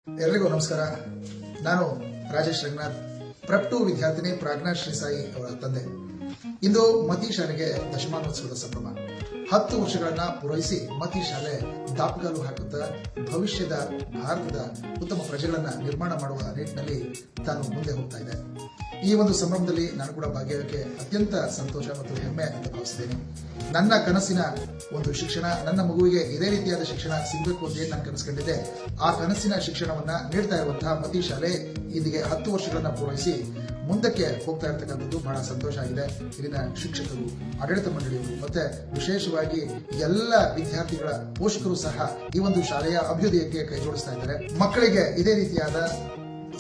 ಎಲ್ಲರಿಗೂ ನಮಸ್ಕಾರ. ನಾನು ರಾಜೇಶ್ ರಂಗನಾಥ್, ಪ್ರೆಪ್ 2 ವಿದ್ಯಾರ್ಥಿನಿ ಪ್ರಾಜ್ಞಾ ಶ್ರೀ ಸಾಯಿ ಅವರ ತಂದೆ. ಇಂದು ಮತಿ ಶಾಲೆಗೆ ದಶಮಾನೋತ್ಸವದ ಸಂಭ್ರಮ. 10 ವರ್ಷಗಳನ್ನ ಪೂರೈಸಿ ಮತಿ ಶಾಲೆ ದಾಪುಗಾಲು ಹಾಕುತ್ತಾ ಭವಿಷ್ಯದ ಭಾರತದ ಉತ್ತಮ ಪ್ರಜೆಗಳನ್ನ ನಿರ್ಮಾಣ ಮಾಡುವ ನಿಟ್ಟಿನಲ್ಲಿ ತಾನು ಮುಂದೆ ಹೋಗ್ತಾ ಇದೆ. ಈ ಒಂದು ಸಂಭ್ರಮದಲ್ಲಿ ನಾನು ಕೂಡ ಭಾಗಿಯಾಗಕ್ಕೆ ಅತ್ಯಂತ ಸಂತೋಷ ಮತ್ತು ಹೆಮ್ಮೆ ಅಂತ ಭಾವಿಸಿದ್ದೇನೆ. ನನ್ನ ಕನಸಿನ ಒಂದು ಶಿಕ್ಷಣ, ನನ್ನ ಮಗುವಿಗೆ ಇದೇ ರೀತಿಯಾದ ಶಿಕ್ಷಣ ಸಿಗಬೇಕು ಅಂತ ನಾನು ಕನಸ್ಕೊಂಡಿದ್ದೆ. ಆ ಕನಸಿನ ಶಿಕ್ಷಣವನ್ನ ನೀಡ್ತಾ ಇರುವಂತಹ ಮತಿ ಶಾಲೆ ಇಲ್ಲಿಗೆ 10 ವರ್ಷಗಳನ್ನ ಪೂರೈಸಿ ಮುಂದಕ್ಕೆ ಹೋಗ್ತಾ ಇರತಕ್ಕಂಥದ್ದು ಬಹಳ ಸಂತೋಷ ಆಗಿದೆ. ಇಲ್ಲಿನ ಶಿಕ್ಷಕರು, ಆಡಳಿತ ಮಂಡಳಿಯವರು ಮತ್ತೆ ವಿಶೇಷವಾಗಿ ಎಲ್ಲ ವಿದ್ಯಾರ್ಥಿಗಳ ಪೋಷಕರು ಸಹ ಈ ಒಂದು ಶಾಲೆಯ ಅಭ್ಯುದಯಕ್ಕೆ ಕೈ ಜೋಡಿಸ್ತಾ ಇದ್ದಾರೆ. ಮಕ್ಕಳಿಗೆ ಇದೇ ರೀತಿಯಾದ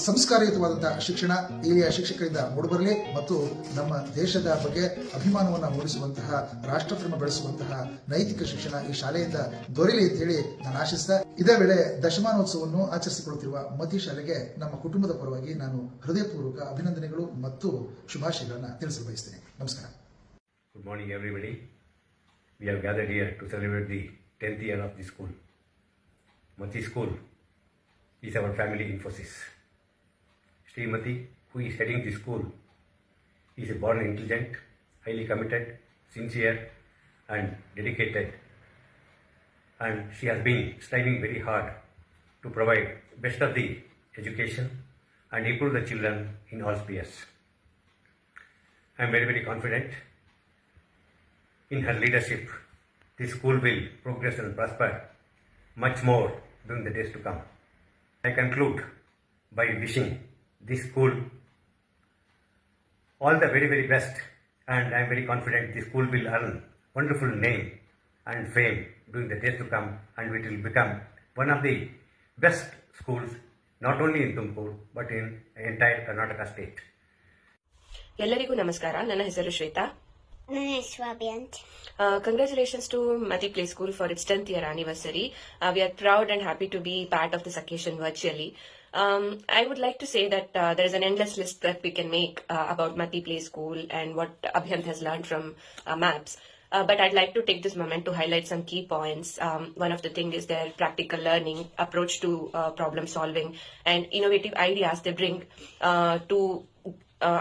ಸಂಸ್ಕಾರಯುತವಾದಂತಹ ಶಿಕ್ಷಣ ಇಲ್ಲಿಯ ಶಿಕ್ಷಕರಿಂದ ಮೂಡಿಬರಲಿ ಮತ್ತು ನಮ್ಮ ದೇಶದ ಬಗ್ಗೆ ಅಭಿಮಾನವನ್ನು ಮೂಡಿಸುವಂತಹ, ರಾಷ್ಟ್ರಪ್ರೇಮ ಬೆಳೆಸುವಂತಹ ನೈತಿಕ ಶಿಕ್ಷಣ ಈ ಶಾಲೆಯಿಂದ ದೊರೆಯಲಿ ಅಂತ ಹೇಳಿ ನಾನು ಆಶಿಸ್ತಾ, ಇದೇ ವೇಳೆ ದಶಮಾನೋತ್ಸವವನ್ನು ಆಚರಿಸಿಕೊಳ್ಳುತ್ತಿರುವ ಮತಿ ಶಾಲೆಗೆ ನಮ್ಮ ಕುಟುಂಬದ ಪರವಾಗಿ ನಾನು ಹೃದಯಪೂರ್ವಕ ಅಭಿನಂದನೆಗಳು ಮತ್ತು ಶುಭಾಶಯಗಳನ್ನು ತಿಳಿಸಲು ಬಯಸ್ತೇನೆ. ನಮಸ್ಕಾರ. Good morning everybody. We have gathered here to celebrate the 10th year of the school. Mati School is our family emphasis. Srimati, who is heading the school, is a born intelligent, highly committed, sincere and dedicated, and she has been striving very hard to provide best of the education and improve the children in all spheres. I am very, very confident in her leadership. This school will progress and prosper much more during the days to come. I conclude by wishing this school all the very, very best, and I am very confident this school will earn wonderful name and fame during the days to come, and it will become one of the best schools not only in Tumkur but in entire Karnataka state. ಎಲ್ಲರಿಗೂ ನಮಸ್ಕಾರ. ನನ್ನ ಹೆಸರು Shweta. Congratulations to Mati Play School for its 10th year anniversary. We are proud and happy to be part of this occasion virtually. I would like to say that there is an endless list that we can make about Mati Play School and what Abhyant has learned from MAPS. But I'd like to take this moment to highlight some key points. One of the things is their practical learning, approach to problem solving, and innovative ideas they bring to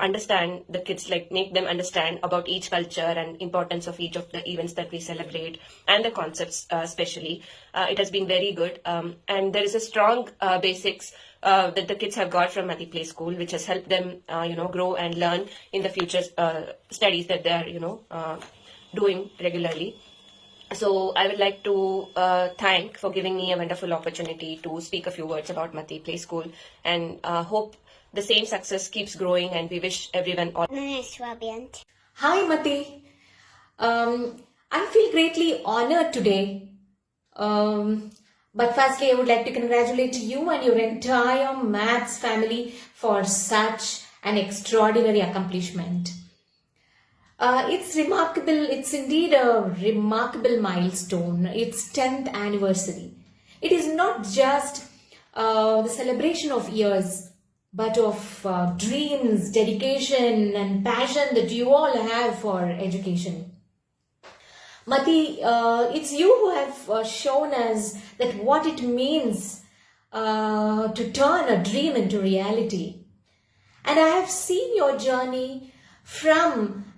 understand the kids, like make them understand about each culture and importance of each of the events that we celebrate and the concepts especially. It has been very good, and there is a strong basics that the kids have got from Mati Play School, which has helped them grow and learn in the future studies that they are doing regularly. So I would like to thank for giving me a wonderful opportunity to speak a few words about Mati Play School, and hope the same success keeps growing, and we wish everyone all. Hi Mati. I feel greatly honored today. But firstly, I would like to congratulate you and your entire MAPS family for such an extraordinary accomplishment. It's remarkable. It's indeed a remarkable milestone. It's 10th anniversary. It is not just the celebration of years, but of dreams, dedication and passion that you all have for education. Mati, it's you who have shown us that what it means to turn a dream into reality. And I have seen your journey from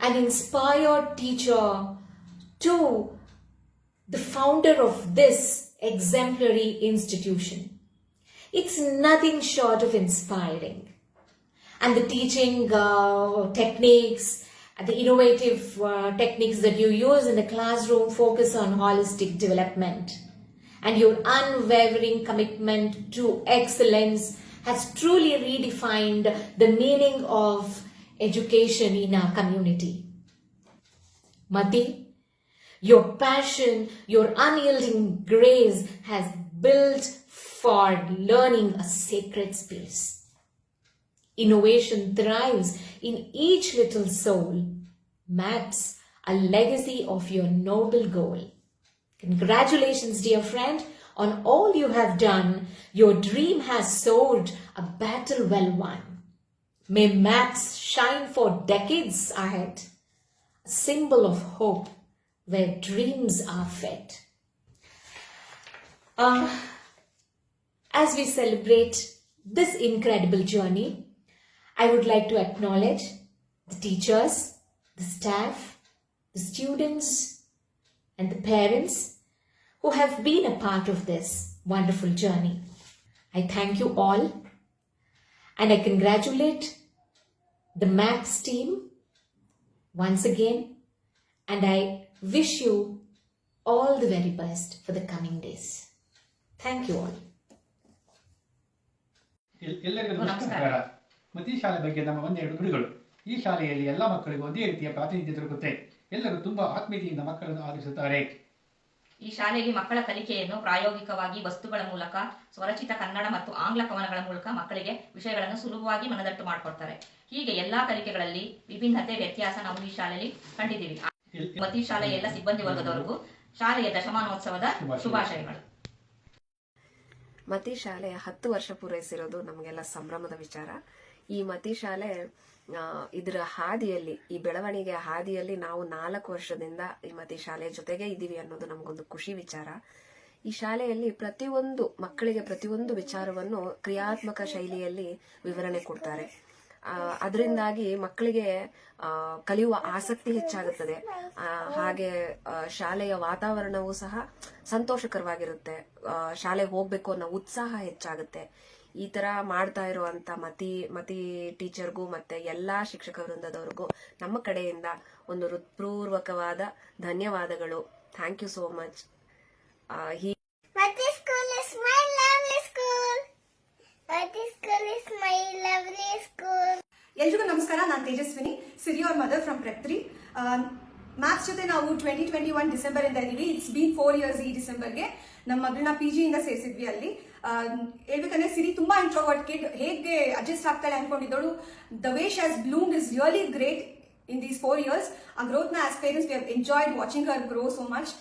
an inspired teacher to the founder of this exemplary institution. It's nothing short of inspiring. And the teaching techniques, the innovative techniques that you use in the classroom focus on holistic development. And your unwavering commitment to excellence has truly redefined the meaning of education in our community. Mati, your passion, your unyielding grace has built for learning a sacred space. Innovation thrives in each little soul. MAPS, a legacy of your noble goal. Congratulations, dear friend, on all you have done. Your dream has soared, a battle well won. May MAPS shine for decades ahead, a symbol of hope where dreams are fed. as we celebrate this incredible journey, I would like to acknowledge the teachers, the staff, the students, and the parents who have been a part of this wonderful journey. I thank you all, and I congratulate the MAPS team once again, and I wish you all the very best for the coming days. Thank you all. ಎಲ್ಲರಿಗೂ ನಮಸ್ಕಾರ. ಮತಿ ಶಾಲೆ ಬಗ್ಗೆ ನಮ್ಮ ಒಂದೆರಡು ನುಡಿಗಳು. ಈ ಶಾಲೆಯಲ್ಲಿ ಎಲ್ಲ ಮಕ್ಕಳಿಗೂ ಒಂದೇ ರೀತಿಯ ಪ್ರಾತಿನಿಧ್ಯ ದೊರಕುತ್ತೆ. ಎಲ್ಲರೂ ತುಂಬಾ ಆತ್ಮೀಯತೆಯಿಂದ ಮಕ್ಕಳನ್ನು ಆದರಿಸುತ್ತಾರೆ. ಈ ಶಾಲೆಯಲ್ಲಿ ಮಕ್ಕಳ ಕಲಿಕೆಯನ್ನು ಪ್ರಾಯೋಗಿಕವಾಗಿ ವಸ್ತುಗಳ ಮೂಲಕ, ಸ್ವರಚಿತ ಕನ್ನಡ ಮತ್ತು ಆಂಗ್ಲ ಕವನಗಳ ಮೂಲಕ ಮಕ್ಕಳಿಗೆ ವಿಷಯಗಳನ್ನು ಸುಲಭವಾಗಿ ಮನದಟ್ಟು ಮಾಡಿಕೊಡ್ತಾರೆ. ಹೀಗೆ ಎಲ್ಲಾ ಕಲಿಕೆಗಳಲ್ಲಿ ವಿಭಿನ್ನತೆ, ವ್ಯತ್ಯಾಸ ನಾವು ಈ ಶಾಲೆಯಲ್ಲಿ ಕಂಡಿದ್ದೀವಿ. ಮತಿ ಶಾಲೆಯ ಎಲ್ಲ ಸಿಬ್ಬಂದಿ ವರ್ಗದವರೆಗೂ ಶಾಲೆಯ ದಶಮಾನೋತ್ಸವದ ಶುಭಾಶಯಗಳು. ಮತಿ ಶಾಲೆ 10 ವರ್ಷ ಪೂರೈಸಿರೋದು ನಮಗೆಲ್ಲ ಸಂಭ್ರಮದ ವಿಚಾರ. ಈ ಮತಿ ಶಾಲೆ ಇದರ ಹಾದಿಯಲ್ಲಿ, ಈ ಬೆಳವಣಿಗೆಯ ಹಾದಿಯಲ್ಲಿ ನಾವು 4 ವರ್ಷದಿಂದ ಈ ಮತಿ ಶಾಲೆಯ ಜೊತೆಗೆ ಇದ್ದೀವಿ ಅನ್ನೋದು ನಮಗೊಂದು ಖುಷಿ ವಿಚಾರ. ಈ ಶಾಲೆಯಲ್ಲಿ ಪ್ರತಿಯೊಂದು ಮಕ್ಕಳಿಗೆ ಪ್ರತಿಯೊಂದು ವಿಚಾರವನ್ನು ಕ್ರಿಯಾತ್ಮಕ ಶೈಲಿಯಲ್ಲಿ ವಿವರಣೆ ಕೊಡ್ತಾರೆ. ಅದರಿಂದಾಗಿ ಮಕ್ಕಳಿಗೆ ಕಲಿಯುವ ಆಸಕ್ತಿ ಹೆಚ್ಚಾಗುತ್ತದೆ. ಹಾಗೆ ಶಾಲೆಯ ವಾತಾವರಣವೂ ಸಹ ಸಂತೋಷಕರವಾಗಿರುತ್ತೆ. ಶಾಲೆಗೆ ಹೋಗ್ಬೇಕು ಅನ್ನೋ ಉತ್ಸಾಹ ಹೆಚ್ಚಾಗುತ್ತೆ. ಈ ತರ ಮಾಡ್ತಾ ಇರುವಂತ ಮತಿ ಟೀಚರ್ಗೂ ಮತ್ತೆ ಎಲ್ಲಾ ಶಿಕ್ಷಕ ವೃಂದದವರಿಗೂ ನಮ್ಮ ಕಡೆಯಿಂದ ಒಂದು ಹೃತ್ಪೂರ್ವಕವಾದ ಧನ್ಯವಾದಗಳು. Thank you so much. Mati school is my lovely school. Mati school is my lovely school. ಎಲ್ರಿಗೂ ನಮಸ್ಕಾರ. ನಾನು Tejaswini, senior mother from prep 3. Maths ಜೊತೆ ನಾವು 2021 ಡಿಸೆಂಬರ್ ಇಂದ ಇದ್ದೀವಿ. ಇಟ್ಸ್ ಬೀನ್ 4 years ಈ ಡಿಸೆಂಬರ್ಗೆ. ನಮ್ಮ ಮಗಳನ್ನ PG ಇಂದ ಸೇರಿಸಿದ್ವಿ ಅಲ್ಲಿ. ಹೇಳ್ಬೇಕಂದ್ರೆ ಸಿರಿ ತುಂಬಾ ಇಂಟ್ರೋವರ್ಟ್ ಕಿಡ್. ಹೇಗೆ ಅಡ್ಜಸ್ಟ್ ಆಗ್ತಾಳೆ ಅನ್ಕೊಂಡಿದ್ದೋಳು. The way she has bloomed is really great in these 4 years. ಆ ಗ್ರೋತ್ ನ as parents we have enjoyed watching her grow so much.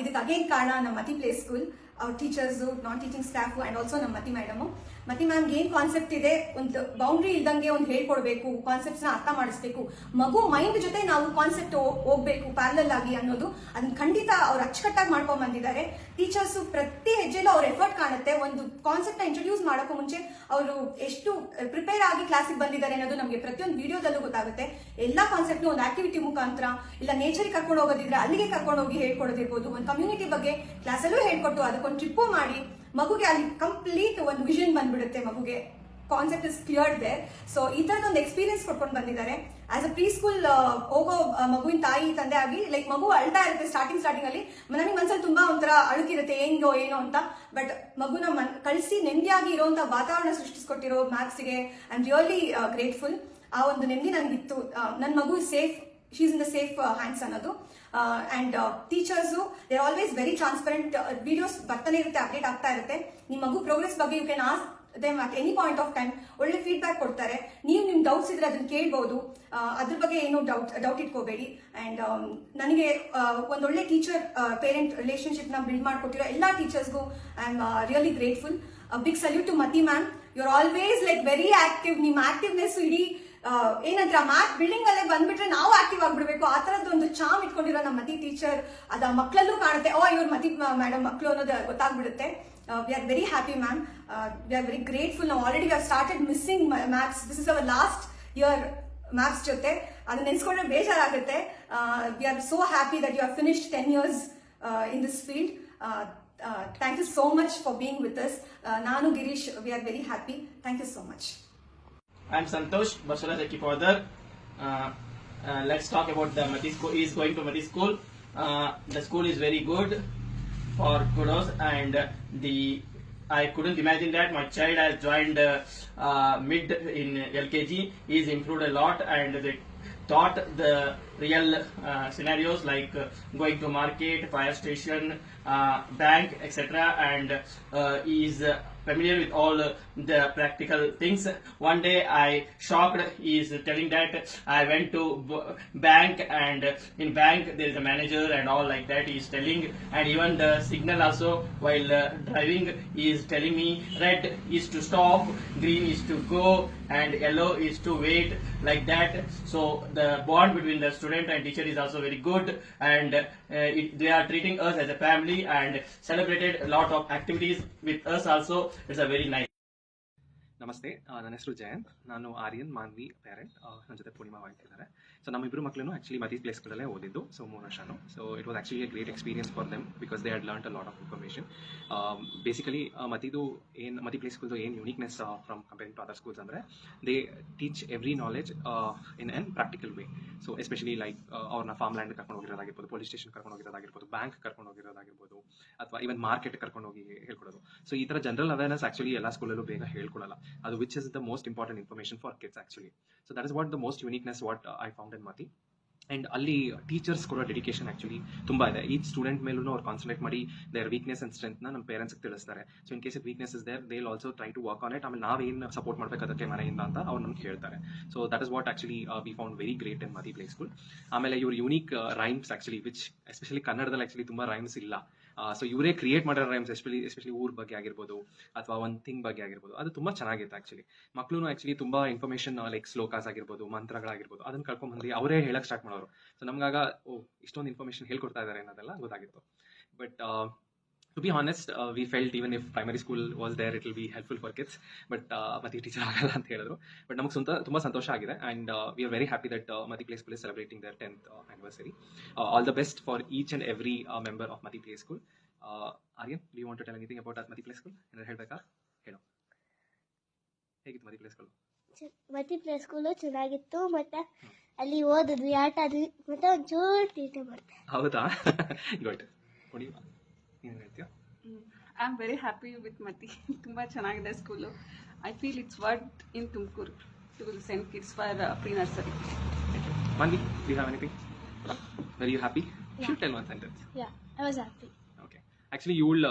ಇದಕ್ಕೆ ಅಗೇನ್ ಕಾರಣ ನಮ್ಮ ಮತಿ ಪ್ಲೇ ಸ್ಕೂಲ್, ಅವ್ರ teachers, non teaching staff and also ನಮ್ಮ Mathi madam. ಮತಿ ಮ್ಯಾಮ್ಗೆ ಏನ್ concept ಇದೆ, ಒಂದು ಬೌಂಡ್ರಿ ಇಲ್ದಂಗೆ ಒಂದು ಹೇಳ್ಕೊಡ್ಬೇಕು, ಕಾನ್ಸೆಪ್ಟ್ಸ್ ನ ಅರ್ಥ ಮಾಡಿಸ್ಬೇಕು, ಮಗು ಮೈಂಡ್ ಜೊತೆ ನಾವು ಕಾನ್ಸೆಪ್ಟ್ ಹೋಗ್ಬೇಕು ಪ್ಯಾರಲಲ್ ಆಗಿ ಅನ್ನೋದು ಅದನ್ನ ಖಂಡಿತ ಅವ್ರು ಅಚ್ಚುಕಟ್ಟಾಗಿ ಮಾಡ್ಕೊಂಡ್ ಬಂದಿದ್ದಾರೆ. ಟೀಚರ್ಸ್ ಪ್ರತಿ ಹೆಜ್ಜೆಲೂ ಅವ್ರ ಎಫರ್ಟ್ ಕಾಣುತ್ತೆ. ಒಂದು ಕಾನ್ಸೆಪ್ಟ್ ನ ಇಂಟ್ರೊಡ್ಯೂಸ್ ಮಾಡೋಕ್ಕೂ ಮುಂಚೆ ಅವರು ಎಷ್ಟು ಪ್ರಿಪೇರ್ ಆಗಿ ಕ್ಲಾಸಿಗೆ ಬಂದಿದ್ದಾರೆ ಅನ್ನೋದು ನಮಗೆ ಪ್ರತಿಯೊಂದು ವಿಡಿಯೋದಲ್ಲೂ ಗೊತ್ತಾಗುತ್ತೆ. ಎಲ್ಲಾ ಕಾನ್ಸೆಪ್ಟ್ ಒಂದು ಆಕ್ಟಿವಿಟಿ ಮುಖಾಂತರ, ಇಲ್ಲ ನೇಚರ್ ಕರ್ಕೊಂಡು ಹೋಗೋದಿದ್ರೆ ಅಲ್ಲಿಗೆ ಕರ್ಕೊಂಡು ಹೋಗಿ ಹೇಳ್ಕೊಡೋದಿರ್ಬೋದು, ಒಂದು ಕಮ್ಯುನಿಟಿ ಬಗ್ಗೆ ಕ್ಲಾಸಲ್ಲೂ ಹೇಳ್ಕೊಟ್ಟು ಅದಕ್ಕೊಂದು ಟ್ರಿಪ್ಪು ಮಾಡಿ ಮಗುಗೆ ಅಲ್ಲಿ ಕಂಪ್ಲೀಟ್ ಒಂದು ವಿಷನ್ ಬಂದ್ಬಿಡುತ್ತೆ. ಮಗುಗೆ concept is clear there. So ಈ ತರದೊಂದು ಎಕ್ಸ್ಪೀರಿಯನ್ಸ್ ಕೊಟ್ಕೊಂಡು ಬಂದಿದ್ದಾರೆ. ಆಸ್ ಅ ಪ್ರೀ ಸ್ಕೂಲ್ ಹೋಗೋ ಮಗುವಿನ ತಾಯಿ ತಂದೆ ಆಗಿ, ಲೈಕ್ ಮಗು ಅಳ್ತಾ ಇರುತ್ತೆ ಸ್ಟಾರ್ಟಿಂಗ್ ಅಲ್ಲಿ. ನನಗೆ ಮನ್ಸಲ್ಲಿ ತುಂಬಾ ಒಂಥರ ಅಳುಕಿರುತ್ತೆ, ಹೆಂಗೋ ಏನೋ ಅಂತ. ಬಟ್ ಮಗುನ ಕಳಿಸಿ ನೆಮ್ಮದಿಯಾಗಿ ಇರುವಂತ ವಾತಾವರಣ ಸೃಷ್ಟಿಸ್ಕೊಟ್ಟಿರೋ ಮ್ಯಾಥ್ಸ್ಗೆ ಐ ಆಮ್ ರಿಯಲಿ ಗ್ರೇಟ್ಫುಲ್. ಆ ಒಂದು ನೆಮ್ಮದಿ ನನಗಿತ್ತು. ನನ್ನ ಮಗು safe, she is in the safe hands ಅನ್ನೋದು. And teachers they are always very transparent. Videos ಬರ್ತಾನೆ ಇರುತ್ತೆ, ಅಪ್ಡೇಟ್ ಆಗ್ತಾ ಇರುತ್ತೆ. ನಿಮ್ಮ ಮಗು ಪ್ರೋಗ್ರೆಸ್ ಬಗ್ಗೆ you can ask them at any point of time. ಒಳ್ಳೆ ಫೀಡ್ಬ್ಯಾಕ್ ಕೊಡ್ತಾರೆ. ನೀವು ನಿಮ್ ಡೌಟ್ಸ್ ಇದ್ರೆ ಅದನ್ನ ಕೇಳ್ಬಹುದು. ಅದ್ರ ಬಗ್ಗೆ ಏನು ಡೌಟ್ ಇಟ್ಕೋಬೇಡಿ. ಅಂಡ್ ನನಗೆ ಒಂದೊಳ್ಳೆ ಟೀಚರ್ ಪೇರೆಂಟ್ ರಿಲೇಶನ್ಶಿಪ್ ನ ಬಿಲ್ಡ್ ಮಾಡ್ಕೊಟ್ಟಿರೋ ಎಲ್ಲಾ ಟೀಚರ್ಸ್ಗೂ I am really grateful. Big salute to Mathi ma'am. You are always like very active. ನಿಮ್ಮ ಆಕ್ಟಿವ್ನೆಸ್ ಇಡೀ ಏನಂದ್ರೆ ಮ್ಯಾಥ್ ಬಿಲ್ಡಿಂಗ್ ಅಲ್ಲೇ ಬಂದ್ಬಿಟ್ರೆ ನಾವು ಆಕ್ಟಿವ್ ಆಗ್ಬಿಡ್ಬೇಕು, ಆ ತರದ್ದು ಒಂದು ಚಾಮ್ ಇಟ್ಕೊಂಡಿರೋ ನಮ್ಮ ಮತಿ ಟೀಚರ್ ಅದ ಮಕ್ಕಳಲ್ಲೂ ಕಾಣುತ್ತೆ. ಇವ್ರ ಮತಿ ಮೇಡಮ್ ಮಕ್ಕಳು ಅನ್ನೋದು ಗೊತ್ತಾಗ್ಬಿಡುತ್ತೆ. We are very happy, ma'am. We are very grateful. Now already we have started missing maths. This is our last year maths jote. Adu neneskonಡ್ರೆ ಬೇಜಾರಾಗುತ್ತೆ. We are so happy that you have finished 10 years in this field. Thank you so much for being with us. Nanu Girish, we are very happy. Thank you so much. I am Santosh, Basura Zaki father. Let's talk about the Mati school. He is going to Mati school. The school is very good for kudos, and I couldn't imagine that my child has joined mid in LKG. He's improved a lot, and they taught the real scenarios like going to market, fire station, bank, etc. And he is familiar with all the practical things. One day I shocked, he is telling that I went to bank, and in bank there is a manager and all like that he is telling, and even the signal also while driving he is telling me red is to stop, green is to go, and yellow is to wait, like that. So the bond between the students student and teacher is also very good, and they are treating us as a family and celebrated a lot of activities with us also. It's a very nice. ನಮಸ್ತೆ, ನನ್ನ ಹೆಸರು ಜಯಂತ್. ನಾನು Aryan Manvi parent. ನನ್ನ ಜೊತೆ ಪೂರ್ಣಿಮಾ ಇದ್ದಾರೆ. So ನಮ್ಮಿಬ್ಬರು ಮಕ್ಕಳು actually ಮತಿ play ಸ್ಕೂಲಲ್ಲೇ ಓದಿದ್ದು. ಸೊ 3 ವರ್ಷನು. So it was actually a great experience for them because they had learned a lot of information. Basically Mathi play ಸ್ಕೂಲ್ದು ಏನು uniqueness from comparing to other schools ಅಂದರೆ they teach every knowledge in an practical way. So especially like ಅವ್ರನ್ನ farm land ಕರ್ಕೊಂಡು ಹೋಗಿರೋದಾಗಿರ್ಬೋದು, police station ಕರ್ಕೊಂಡು ಹೋಗಿರೋದಾಗಿರ್ಬೋದು, bank ಕರ್ಕೊಂಡು ಹೋಗಿರೋದಾಗಿರ್ಬೋದು, ಅಥವಾ even market ಕರ್ಕೊಂಡು ಹೋಗಿ ಹೇಳ್ಕೊಡೋದು. ಸೊ ಈ ಥರ ಜನರಲ್ ಅವೇರ್ನೆಸ್ ಆ್ಯಕ್ಚುಲಿ ಎಲ್ಲ ಸ್ಕೂಲಲ್ಲೂ ಬೇಗ ಹೇಳ್ಕೊಡಲ್ಲ. ಅದು which is the most important information for kids actually. So that is what the most uniqueness what I found in Mati. And ಅಲ್ಲಿ ಟೀಚರ್ಸ್ ಕೊಡೋ ಡೆಡಿಕೇಶನ್ ಆ್ಯಕ್ಚುಲಿ ತುಂಬ ಇದೆ. ಈಚ್ ಸ್ಟೂಡೆಂಟ್ ಮೇಲೂ ಅವ್ರು ಕಾನ್ಸಂಟ್ರೇಟ್ ಮಾಡಿ ದೇರ್ ವೀಕ್ನೆಸ್ ಆ್ಯಂಡ್ ಸ್ಟ್ರೆಂತ್ನ ನಮ್ಮ ಪೇರೆಂಟ್ಸ್ಗೆ ತಿಳಿಸ್ತಾರೆ. So in case it weakness is there, they will also try to work on it. ಆಮೇಲೆ ನಾವೇನು ಸಪೋರ್ಟ್ ಮಾಡಬೇಕು ಅದಕ್ಕೆ ಮನೆಯಿಂದ ಅಂತ ಅವ್ರು ನಮ್ಗೆ ಹೇಳ್ತಾರೆ. So that is what actually we found very great in ಮತಿ ಪ್ಲೇ ಸ್ಕೂಲ್. ಆಮೇಲೆ ಇವ್ರ unique rhymes actually which especially ಕನ್ನಡದಲ್ಲಿ ಆ್ಯಕ್ಚುಲಿ ತುಂಬ ರೈಮ್ಸ್ ಇಲ್ಲ. ಸೊ ಇವರೇ ಕ್ರಿಯೇಟ್ ಮಾಡಿರೋ ರೈಮ್ಸ್ ಎಸ್ಪೆಷಲಿ ಊರ್ ಬಗ್ಗೆ ಆಗಿರ್ಬೋದು ಅಥವಾ ಒಂದು ಥಿಂಗ್ ಬಗ್ಗೆ ಆಗಿರ್ಬೋದು, ಅದು ತುಂಬ ಚೆನ್ನಾಗಿತ್ತು ಆ್ಯಕ್ಚುಲಿ. ಮಕ್ಕಳು ಆ್ಯಕ್ಚುಲಿ ತುಂಬ ಇನ್ಫಾರ್ಮೇಷನ್ ಲೈಕ್ ಶ್ಲೋಕಾಸ್ ಆಗಿರ್ಬೋದು, ಮಂತ್ರಗಳಾಗಿರ್ಬೋದು, ಅದನ್ನು ಕರ್ಕೊಂಡ್ಬಂದು ಅವರೇ ಹೇಳಕ್ಕೆ ಸ್ಟಾರ್ಟ್ ಮಾಡೋರು. ಸೊ ನಮಗಾಗ ಇಷ್ಟೊಂದು ಇನ್ಫಾರ್ಮೇಷನ್ ಹೇಳ್ಕೊಡ್ತಾ ಇದ್ದಾರೆ ಅನ್ನೋದೆಲ್ಲ ಗೊತ್ತಾಗಿತ್ತು. But to be honest, we felt even if primary school was there, it will be helpful for kids. But Mati teacher ಆಗಲ್ಲ ಅಂತ ಹೇಳಿದ್ರು. ಬಟ್ ನಮಗೆ ತುಂಬ ಸಂತೋಷ ಆಗಿದೆ. And we are very happy that Mati Play School is celebrating their 10th anniversary. All the best for each and every member of Mati Play School. Aryan, do you want to tell anything about Mati Play School? ಏನಾದ್ರು ಹೇಳ್ಬೇಕಾ? ಹೇಳು. ಹೇಗಿತ್ತು Mati Play School? ಮತಿ play school ಚೆನ್ನಾಗಿತ್ತು. ಮತ್ತೆ ಅಲ್ಲಿ ಓದಿದ್ವಿ, ಆಟ ಆದ್ವಿ, ಮತ್ತೆ ಒಂಚೂರು ತೀಟೆ ಮಾಡ್ತಾರೆ. ಹೌದಾ? ಗುಡ್. ಪೂರ್ಣಿಮಾ, ಏನು ಹೇಳ್ತೀಯಾ? I am very happy with Mati. ತುಂಬ ಚೆನ್ನಾಗಿದೆ school. I feel it's worth in Tumakuru to send kids for pre nursery. Manvi, do you have anything? Were you happy? You should tell one sentence. Yeah, I was happy. Okay. Actually, you will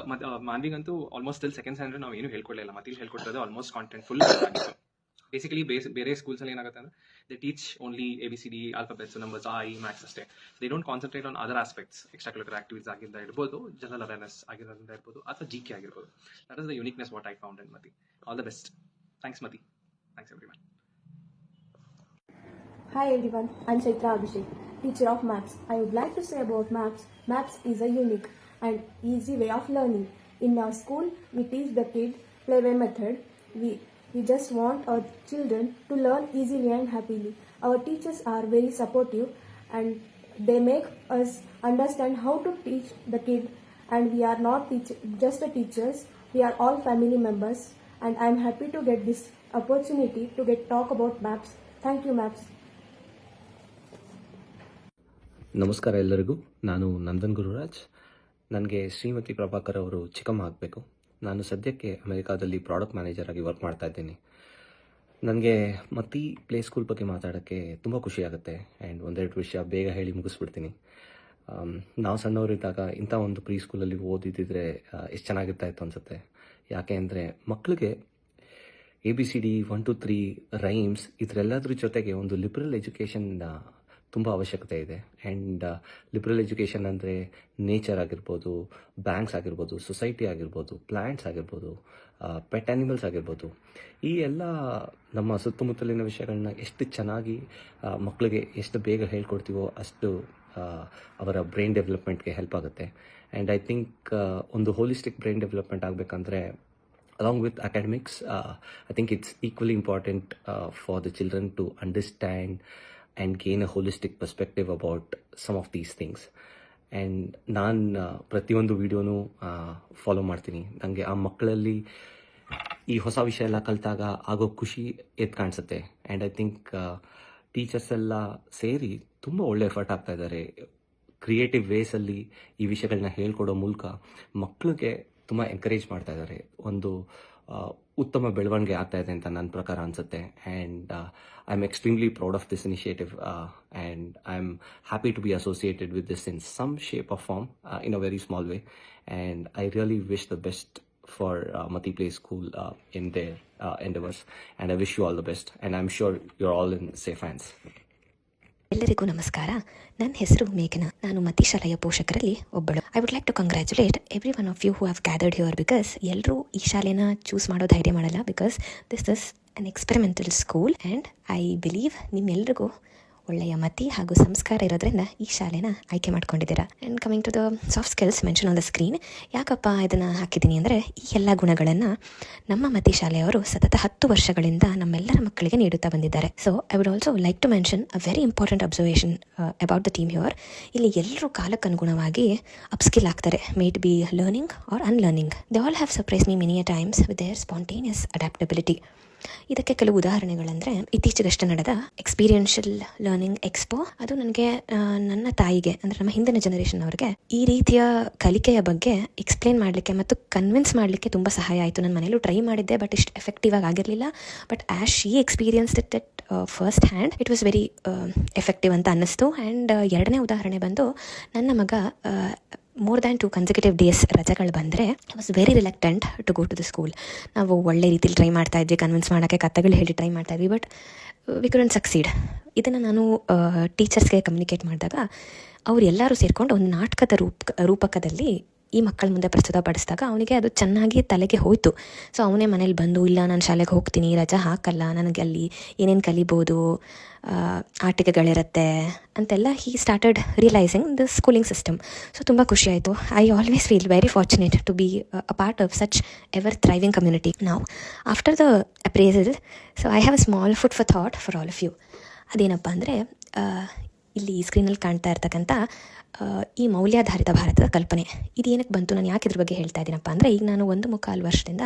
ಮಾನ್ವಿಗಂತೂ almost still second standard ನಾವು ಏನು ಹೇಳ್ಕೊಡ್ಲಿಲ್ಲ. ಮತಿಲಿ ಹೇಳ್ಕೊಡ್ತದೆ almost content full ಆಗಿತ್ತು. Basically ಬೇರೆ ಸ್ಕೂಲ್ಸಲ್ಲಿ ಏನಾಗುತ್ತೆ ಅಂದರೆ they teach only ABCD alphabets, numbers, maths ಅಷ್ಟೇ. They don't concentrate on other aspects, extra curricular activities ಆಗಿಂದ ಇರ್ಬೋದು, ಜನರಲ್ ಅವೇರ್ನೆಸ್ ಆಗಿರೋದ್ರಿಂದ ಇರ್ಬೋದು, ಅಥವಾ GK ಆಗಿರ್ಬೋದು. That is the uniqueness what I found in Mathi. All the best. Thanks Mathi. Thanks everyone. Hi everyone, I'm Chaitra Abhishek, teacher of Maths. I would like to say about Maths. Maths is a unique and easy way of learning. In our school, we teach the kid playway method. We just want our children to learn easily and happily. Our teachers are very supportive and they make us understand how to teach the kid. And we are not just the teachers, we are all family members. And I'm happy to get this opportunity to talk about Maths. Thank you, Maths. ನಮಸ್ಕಾರ ಎಲ್ಲರಿಗೂ. ನಾನು ನಂದನ್ ಗುರುರಾಜ್. ನನಗೆ ಶ್ರೀಮತಿ ಪ್ರಭಾಕರ್ ಅವರು ಚಿಕ್ಕಮ್ಮ ಆಗಬೇಕು. ನಾನು ಸದ್ಯಕ್ಕೆ ಅಮೆರಿಕಾದಲ್ಲಿ ಪ್ರಾಡಕ್ಟ್ ಮ್ಯಾನೇಜರ್ ಆಗಿ ವರ್ಕ್ ಮಾಡ್ತಾ ಇದ್ದೀನಿ. ನನಗೆ ಮತಿ ಪ್ಲೇ ಸ್ಕೂಲ್ ಬಗ್ಗೆ ಮಾತಾಡೋಕ್ಕೆ ತುಂಬ ಖುಷಿಯಾಗುತ್ತೆ. ಆ್ಯಂಡ್ ಒಂದೆರಡು ವಿಷಯ ಬೇಗ ಹೇಳಿ ಮುಗಿಸ್ಬಿಡ್ತೀನಿ. ನಾವು ಸಣ್ಣವರಿದ್ದಾಗ ಇಂಥ ಒಂದು ಪ್ರೀ ಸ್ಕೂಲಲ್ಲಿ ಓದಿದ್ದಿದ್ರೆ ಎಷ್ಟು ಚೆನ್ನಾಗಿರ್ತಾ ಇತ್ತು ಅನಿಸುತ್ತೆ. ಯಾಕೆ ಅಂದರೆ ಮಕ್ಕಳಿಗೆ ABCD 1 2 3 ರೈಮ್ಸ್ ಇದರೆಲ್ಲದ್ರ ಜೊತೆಗೆ ಒಂದು ಲಿಬ್ರಲ್ ಎಜುಕೇಷನ್ ತುಂಬ ಅವಶ್ಯಕತೆ ಇದೆ. ಆ್ಯಂಡ್ ಲಿಬ್ರಲ್ ಎಜುಕೇಷನ್ ಅಂದರೆ ನೇಚರ್ ಆಗಿರ್ಬೋದು, ಬ್ಯಾಂಕ್ಸ್ ಆಗಿರ್ಬೋದು, ಸೊಸೈಟಿ ಆಗಿರ್ಬೋದು, ಪ್ಲ್ಯಾಂಟ್ಸ್ ಆಗಿರ್ಬೋದು, ಪೆಟ್ ಆ್ಯನಿಮಲ್ಸ್ ಆಗಿರ್ಬೋದು, ಈ ಎಲ್ಲ ನಮ್ಮ ಸುತ್ತಮುತ್ತಲಿನ ವಿಷಯಗಳನ್ನ ಎಷ್ಟು ಚೆನ್ನಾಗಿ ಮಕ್ಕಳಿಗೆ ಎಷ್ಟು ಬೇಗ ಹೇಳ್ಕೊಡ್ತೀವೋ ಅಷ್ಟು ಅವರ ಬ್ರೈನ್ ಡೆವಲಪ್ಮೆಂಟ್ಗೆ ಹೆಲ್ಪ್ ಆಗುತ್ತೆ. ಆ್ಯಂಡ್ ಐ ಥಿಂಕ್ ಒಂದು ಹೋಲಿಸ್ಟಿಕ್ ಬ್ರೈನ್ ಡೆವಲಪ್ಮೆಂಟ್ ಆಗಬೇಕಂದ್ರೆ along with academics, I think it's equally important for the children to understand and gain a holistic perspective about some of these things. And ನಾನು ಪ್ರತಿಯೊಂದು ವಿಡಿಯೋನೂ follow ಮಾಡ್ತೀನಿ. ನನಗೆ ಆ ಮಕ್ಕಳಲ್ಲಿ ಈ ಹೊಸ ವಿಷಯ ಎಲ್ಲ ಕಲಿತಾಗ ಆಗೋ ಖುಷಿ ಎದ್ದು ಕಾಣಿಸುತ್ತೆ. ಆ್ಯಂಡ್ ಐ ಥಿಂಕ್ ಟೀಚರ್ಸ್ ಎಲ್ಲ ಸೇರಿ ತುಂಬ ಒಳ್ಳೆ ಎಫರ್ಟ್ ಆಗ್ತಾ ಇದ್ದಾರೆ. ಕ್ರಿಯೇಟಿವ್ ವೇಸಲ್ಲಿ ಈ ವಿಷಯಗಳನ್ನ ಹೇಳ್ಕೊಡೋ ಮೂಲಕ ಮಕ್ಕಳಿಗೆ ತುಂಬ ಎಂಕರೇಜ್ ಮಾಡ್ತಾ ಇದ್ದಾರೆ. ಒಂದು ಉತ್ತಮ ಬೆಳವಣಿಗೆ ಆಗ್ತಾ ಇದೆ ಅಂತ ನನ್ನ ಪ್ರಕಾರ ಅನಿಸುತ್ತೆ. And I am extremely proud of this initiative and I am happy to be associated with this in some shape of form in a very small way. And I really wish the best for Mati Play School in their endeavors. And I wish you all the best. And I'm sure you're all in safe hands. ಎಲ್ಲರಿಗೂ ನಮಸ್ಕಾರ. ನನ್ನ ಹೆಸರು ಮೇಘನಾ. ನಾನು ಮತಿ ಶಾಲೆಯ ಪೋಷಕರಲ್ಲಿ ಒಬ್ಬಳು. I would like to congratulate every one of you who have gathered here. Because ಎಲ್ಲರೂ ಈ ಶಾಲೆನ ಚೂಸ್ ಮಾಡೋ ಧೈರ್ಯ ಮಾಡಲ್ಲ. Because this is an experimental school and I believe ನಿಮ್ಮೆಲ್ರಿಗೂ ಒಳ್ಳೆಯ ಮತಿ ಹಾಗೂ ಸಂಸ್ಕಾರ ಇರೋದ್ರಿಂದ ಈ ಶಾಲೆನ ಆಯ್ಕೆ ಮಾಡ್ಕೊಂಡಿದ್ದೀರಾ. And coming to the soft skills mention on the screen. ಯಾಕಪ್ಪ ಇದನ್ನು ಹಾಕಿದ್ದೀನಿ ಅಂದರೆ ಈ ಎಲ್ಲ ಗುಣಗಳನ್ನು ನಮ್ಮ ಮತಿ ಶಾಲೆಯವರು ಸತತ 10 ವರ್ಷಗಳಿಂದ ನಮ್ಮೆಲ್ಲರ ಮಕ್ಕಳಿಗೆ ನೀಡುತ್ತಾ ಬಂದಿದ್ದಾರೆ. So I would also like to mention a very important observation about the team here. ಇಲ್ಲಿ ಎಲ್ಲರೂ ಕಾಲಕ್ಕನುಗುಣವಾಗಿ ಅಪ್ಸ್ಕಿಲ್ ಆಗ್ತಾರೆ, maybe learning or unlearning. They all have surprised me many a times with their spontaneous adaptability. ಇದಕ್ಕೆ ಕೆಲವು ಉದಾಹರಣೆಗಳಂದರೆ ಇತ್ತೀಚೆಗಷ್ಟೇ ನಡೆದ experiential learning expo. ಅದು ನನಗೆ ನನ್ನ ತಾಯಿಗೆ ಅಂದರೆ ನಮ್ಮ ಹಿಂದಿನ ಜನರೇಷನ್ ಅವರಿಗೆ ಈ ರೀತಿಯ ಕಲಿಕೆಯ ಬಗ್ಗೆ ಎಕ್ಸ್ಪ್ಲೇನ್ ಮಾಡಲಿಕ್ಕೆ ಮತ್ತು ಕನ್ವಿನ್ಸ್ ಮಾಡಲಿಕ್ಕೆ ತುಂಬ ಸಹಾಯ ಆಯಿತು. ನನ್ನ ಮನೇಲೂ ಟ್ರೈ ಮಾಡಿದ್ದೆ, ಬಟ್ ಇಷ್ಟು ಎಫೆಕ್ಟಿವ್ ಆಗಿರಲಿಲ್ಲ. But as she experienced it first hand, it was very effective ಅಂತ ಅನ್ನಿಸ್ತು. ಆ್ಯಂಡ್ ಎರಡನೇ ಉದಾಹರಣೆ ಬಂದು ನನ್ನ ಮಗ more than 2 consecutive days ರಜೆಗಳು ಬಂದರೆ I was very reluctant to go to the school. ನಾವು ಒಳ್ಳೆ ರೀತಿಲಿ ಟ್ರೈ ಮಾಡ್ತಾ ಇದ್ವಿ, ಕನ್ವಿನ್ಸ್ ಮಾಡೋಕ್ಕೆ ಕಥೆಗಳು ಹೇಳಿ ಟ್ರೈ ಮಾಡ್ತಾ ಇದ್ವಿ, ಬಟ್ ವಿ ಕುಡಂಟ್ ಸಕ್ಸೀಡ್. ಇದನ್ನು ನಾನು ಟೀಚರ್ಸ್ಗೆ ಕಮ್ಯುನಿಕೇಟ್ ಮಾಡಿದಾಗ ಅವರೆಲ್ಲರೂ ಸೇರಿಕೊಂಡು ಒಂದು ನಾಟಕದ ರೂಪಕದಲ್ಲಿ ಈ ಮಕ್ಕಳ ಮುಂದೆ ಪ್ರಸ್ತುತಪಡಿಸಿದಾಗ ಅವನಿಗೆ ಅದು ಚೆನ್ನಾಗಿ ತಲೆಗೆ ಹೋಯಿತು. ಸೊ ಅವನೇ ಮನೇಲಿ ಬಂದು, ಇಲ್ಲ ನಾನು ಶಾಲೆಗೆ ಹೋಗ್ತೀನಿ, ರಜಾ ಹಾಕಲ್ಲ, ನನಗೆ ಅಲ್ಲಿ ಏನೇನು ಕಲಿಬೋದು, ಆಟಿಕೆಗಳಿರುತ್ತೆ ಅಂತೆಲ್ಲ he started realising the schooling system. So ತುಂಬ ಖುಷಿಯಾಯಿತು. I always feel very fortunate to be a part of such ever thriving community. ನಾವು after the appraisal, so I have a small food for thought for all of you. ಅದೇನಪ್ಪ ಅಂದರೆ ಇಲ್ಲಿ ಸ್ಕ್ರೀನಲ್ಲಿ ಕಾಣ್ತಾ ಇರ್ತಕ್ಕಂಥ ಈ ಮೌಲ್ಯಾಧಾರಿತ ಭಾರತದ ಕಲ್ಪನೆ ಇದು ಏನಕ್ಕೆ ಬಂತು, ನಾನು ಯಾಕೆ ಇದ್ರ ಬಗ್ಗೆ ಹೇಳ್ತಾ ಇದ್ದೀನಪ್ಪ ಅಂದರೆ, ಈಗ ನಾನು 1.25 ವರ್ಷದಿಂದ